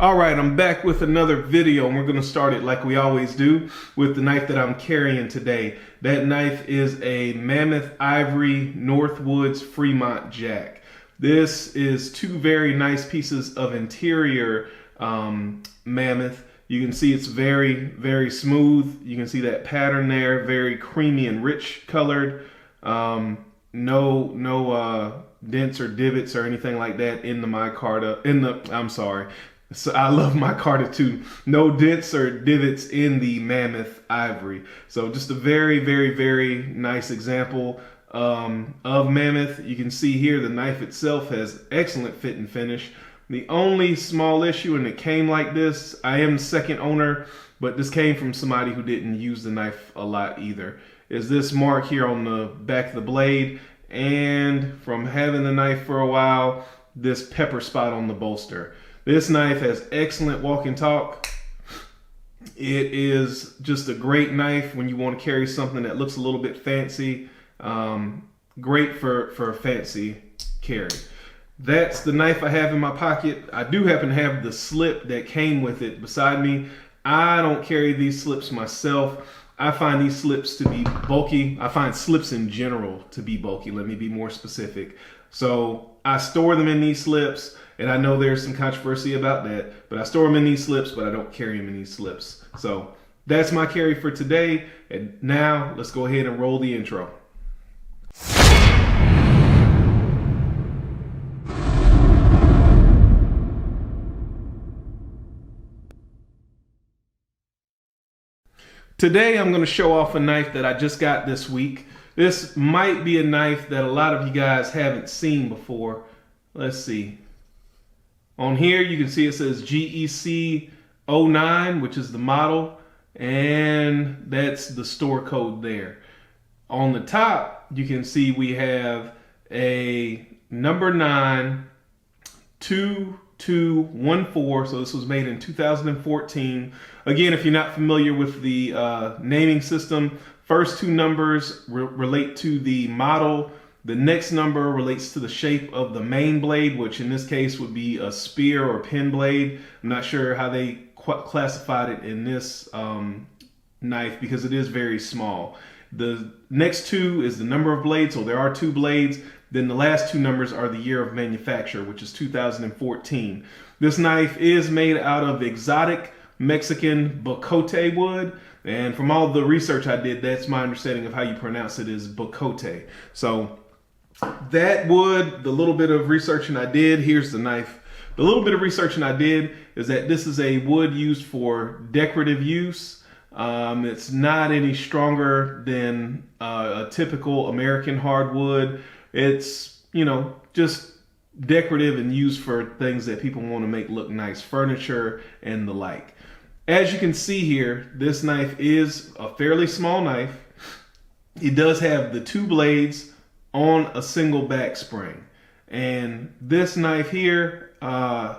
All right, I'm back with another video, and we're going to start it like we always do with the knife that I'm carrying today. That knife is a Mammoth Ivory Northwoods Fremont Jack. This is two very nice pieces of interior Mammoth. You can see it's very, very smooth. You can see that pattern there, very creamy and rich colored. No dents or divots or anything like that in the micarta. So I love micarta too. No dents or divots in the Mammoth Ivory. So just a very, very, very nice example of Mammoth. You can see here the knife itself has excellent fit and finish. The only small issue, and it came like this, I am the second owner, but this came from somebody who didn't use the knife a lot either, is this mark here on the back of the blade, and from having the knife for a while, this pepper spot on the bolster. This knife has excellent walk and talk. It is just a great knife when you want to carry something that looks a little bit fancy. Great for a fancy carry. That's the knife I have in my pocket. I do happen to have the slip that came with it beside me. I don't carry these slips myself. I find these slips to be bulky. I find slips in general to be bulky. Let me be more specific. So I store them in these slips, and I know there's some controversy about that, but I store them in these slips, but I don't carry them in these slips. So that's my carry for today. And now let's go ahead and roll the intro. Today I'm going to show off a knife that I just got this week. This might be a knife that a lot of you guys haven't seen before. Let's see. On here you can see it says GEC 09, which is the model, and that's the store code there. On the top you can see we have a number 9 2214, so this was made in 2014. Again, if you're not familiar with the naming system, first two numbers relate to the model. The next number relates to the shape of the main blade, which in this case would be a spear or pin blade. I'm not sure how they classified it in this knife because it is very small. The next two is the number of blades, so there are 2 blades. Then the last 2 numbers are the year of manufacture, which is 2014. This knife is made out of exotic Mexican bocote wood. And from all the research I did, that's my understanding of how you pronounce it, is bocote. So that wood, the little bit of researching I did, here's the knife. The little bit of researching I did is that this is a wood used for decorative use. It's not any stronger than a typical American hardwood. It's, you know, just decorative and used for things that people want to make look nice, furniture and the like. As you can see here, this knife is a fairly small knife. It does have the 2 blades on a single back spring. And this knife here, I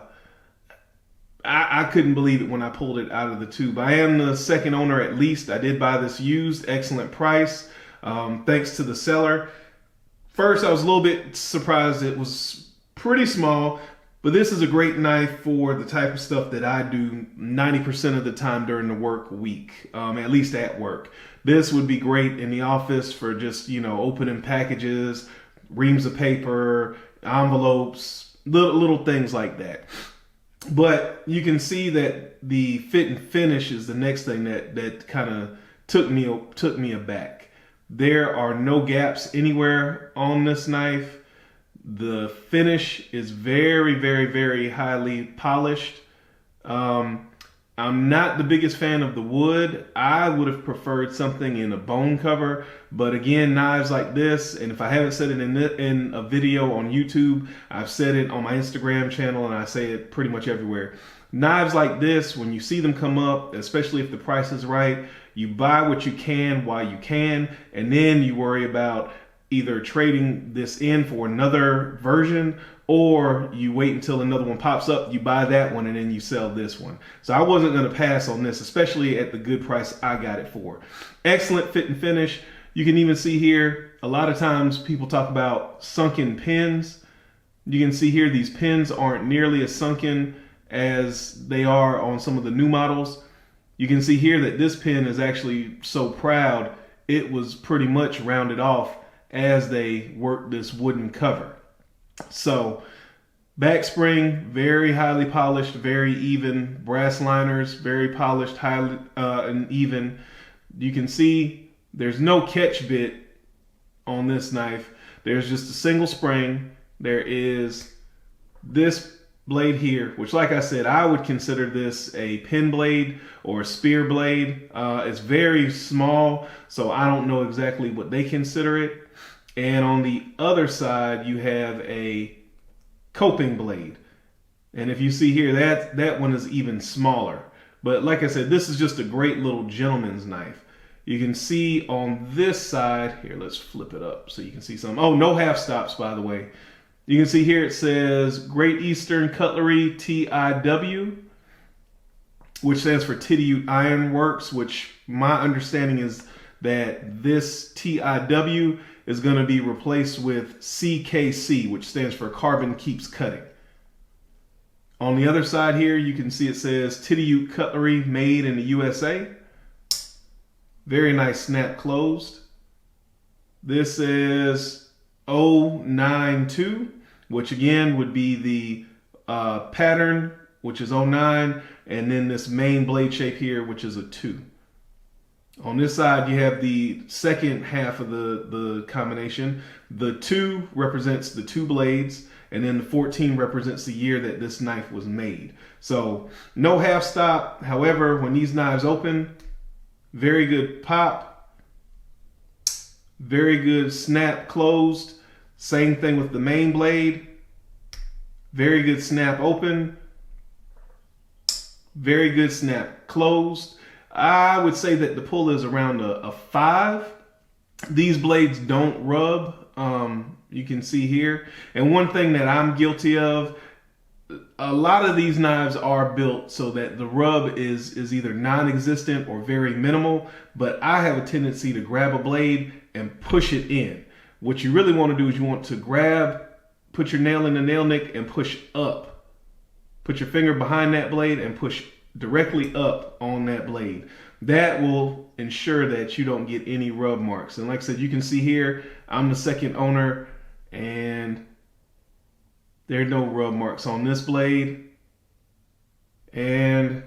couldn't believe it when I pulled it out of the tube. I am the second owner at least. I did buy this used, excellent price, thanks to the seller. First, I was a little bit surprised it was pretty small, but this is a great knife for the type of stuff that I do 90% of the time during the work week, at least at work. This would be great in the office for just, you know, opening packages, reams of paper, envelopes, little things like that. But you can see that the fit and finish is the next thing that kind of took me aback. There are no gaps anywhere on this knife. The finish is very, very, very highly polished. I'm not the biggest fan of the wood. I would have preferred something in a bone cover, but again, knives like this, and if I haven't said it in a video on YouTube, I've said it on my Instagram channel, and I say it pretty much everywhere. Knives like this, when you see them come up, especially if the price is right, you buy what you can while you can, and then you worry about either trading this in for another version, or you wait until another one pops up, you buy that one, and then you sell this one. So I wasn't going to pass on this, especially at the good price I got it for. Excellent fit and finish. You can even see here, a lot of times people talk about sunken pins. You can see here these pins aren't nearly as sunken as they are on some of the new models. You can see here that this pen is actually so proud, it was pretty much rounded off as they worked this wooden cover. So back spring, very highly polished, very even. Brass liners, very polished, highly and even. You can see there's no catch bit on this knife. There's just a single spring. There is this blade here, which, like I said, I would consider this a pen blade or a spear blade. It's very small, so I don't know exactly what they consider it. And on the other side, you have a coping blade. And if you see here, that one is even smaller. But like I said, this is just a great little gentleman's knife. You can see on this side, here, let's flip it up so you can see some. Oh, no half stops, by the way. You can see here it says Great Eastern Cutlery TIW, which stands for Tidiute Iron Works, which my understanding is that this TIW is going to be replaced with CKC, which stands for Carbon Keeps Cutting. On the other side here, you can see it says Tidiute Cutlery, made in the USA. Very nice snap closed. This is 092, which again would be the pattern, which is 09, and then this main blade shape here, which is a 2. On this side, you have the second half of the combination. The 2 represents the 2 blades, and then the 14 represents the year that this knife was made. So no half stop. However, when these knives open, very good pop, very good snap closed. Same thing with the main blade. Very good snap open, very good snap closed. I would say that the pull is around a 5. These blades don't rub. You can see here. And one thing that I'm guilty of, a lot of these knives are built so that the rub is either non-existent or very minimal, but I have a tendency to grab a blade and push it in. What you really want to do is you want to grab, put your nail in the nail nick and push up. Put your finger behind that blade and push directly up on that blade. That will ensure that you don't get any rub marks. And like I said, you can see here, I'm the second owner and there are no rub marks on this blade. And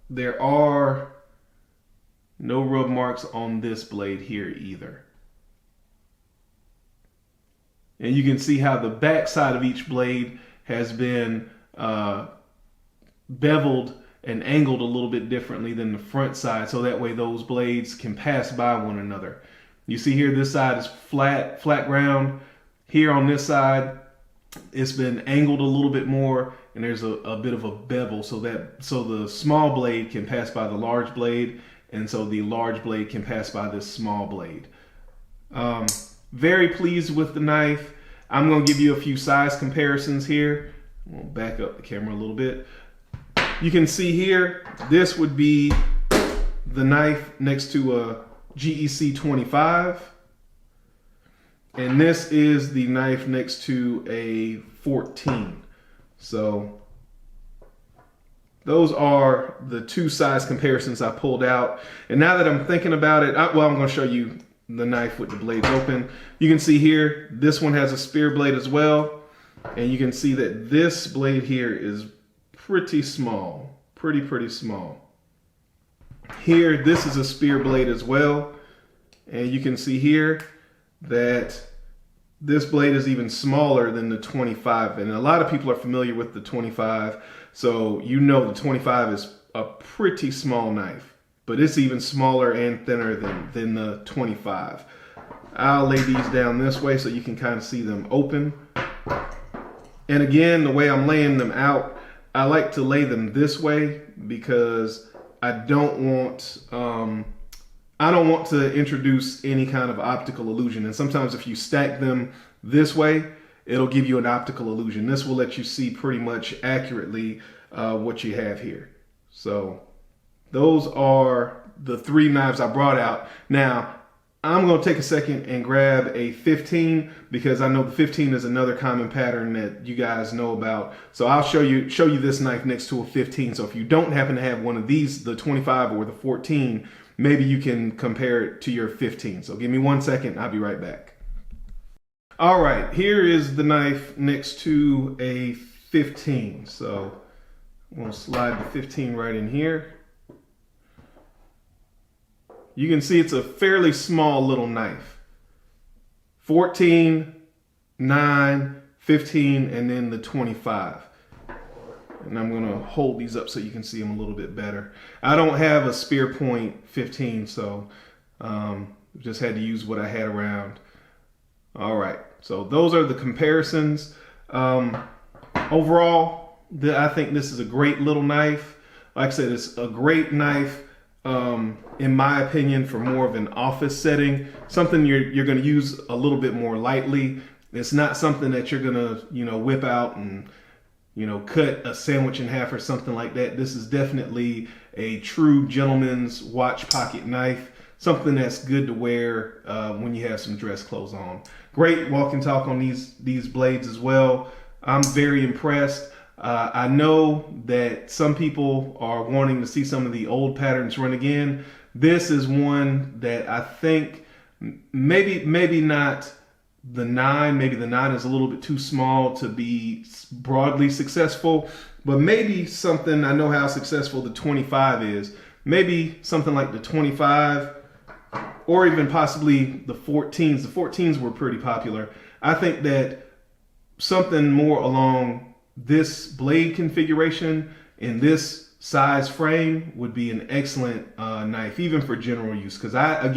there are no rub marks on this blade here either. And you can see how the back side of each blade has been beveled and angled a little bit differently than the front side, so that way those blades can pass by one another. You see here, this side is flat ground. Here on this side, it's been angled a little bit more, and there's a bit of a bevel so the small blade can pass by the large blade, and so the large blade can pass by this small blade. Very pleased with the knife. I'm going to give you a few size comparisons here. We'll back up the camera a little bit. You can see here, this would be the knife next to a GEC 25. And this is the knife next to a 14. So those are the two size comparisons I pulled out. And now that I'm thinking about it, I'm going to show you the knife with the blades open. You can see here, this one has a spear blade as well. And you can see that this blade here is pretty small, pretty small. Here, this is a spear blade as well. And you can see here that this blade is even smaller than the 25. And a lot of people are familiar with the 25. So you know the 25 is a pretty small knife, but it's even smaller and thinner than the 25. I'll lay these down this way so you can kind of see them open. And again, the way I'm laying them out, I like to lay them this way because I don't want to introduce any kind of optical illusion. And sometimes if you stack them this way, it'll give you an optical illusion. This will let you see pretty much accurately what you have here. So those are the three knives I brought out. Now, I'm going to take a second and grab a 15 because I know the 15 is another common pattern that you guys know about. So I'll show you this knife next to a 15. So if you don't happen to have one of these, the 25 or the 14, maybe you can compare it to your 15. So give me 1 second. I'll be right back. All right, here is the knife next to a 15. So I'm going to slide the 15 right in here. You can see it's a fairly small little knife. 14, 9, 15, and then the 25. And I'm going to hold these up so you can see them a little bit better. I don't have a spear point 15, so just had to use what I had around. All right, so those are the comparisons. Overall, I think this is a great little knife. Like I said, it's a great knife. In my opinion, for more of an office setting, something you're going to use a little bit more lightly. It's not something that you're going to, whip out and, cut a sandwich in half or something like that. This is definitely a true gentleman's watch pocket knife, something that's good to wear when you have some dress clothes on. Great walk and talk on these blades as well. I'm very impressed. I know that some people are wanting to see some of the old patterns run again. This is one that I think maybe not the 9. Maybe the 9 is a little bit too small to be broadly successful, but maybe something, I know how successful the 25 is. Maybe something like the 25 or even possibly the 14s. The 14s were pretty popular. I think that something more along this blade configuration in this size frame would be an excellent knife, even for general use. Because I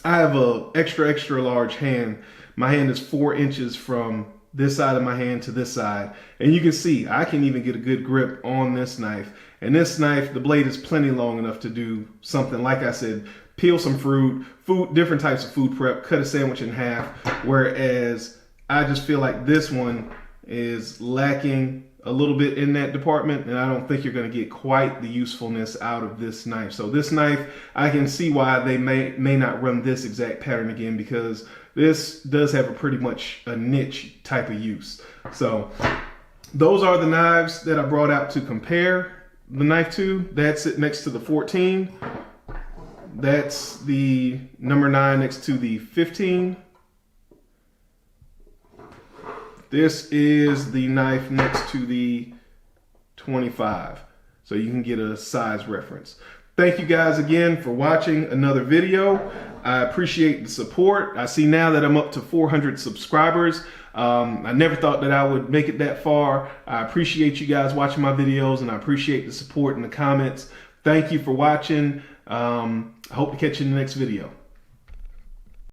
have a extra large hand. My hand is 4 inches from this side of my hand to this side, and you can see I can even get a good grip on this knife. And this knife, the blade is plenty long enough to do something, like I said, peel some fruit, different types of food prep, cut a sandwich in half. Whereas I just feel like this one is lacking a little bit in that department, and I don't think you're going to get quite the usefulness out of this knife. So this knife, I can see why they may not run this exact pattern again, because this does have a pretty much a niche type of use. So those are the knives that I brought out to compare the knife to. That's it next to the 14. That's the number 9 next to the 15. This is the knife next to the 25, so you can get a size reference. Thank you guys again for watching another video. I appreciate the support. I see now that I'm up to 400 subscribers. I never thought that I would make it that far. I appreciate you guys watching my videos, and I appreciate the support in the comments. Thank you for watching. I hope to catch you in the next video.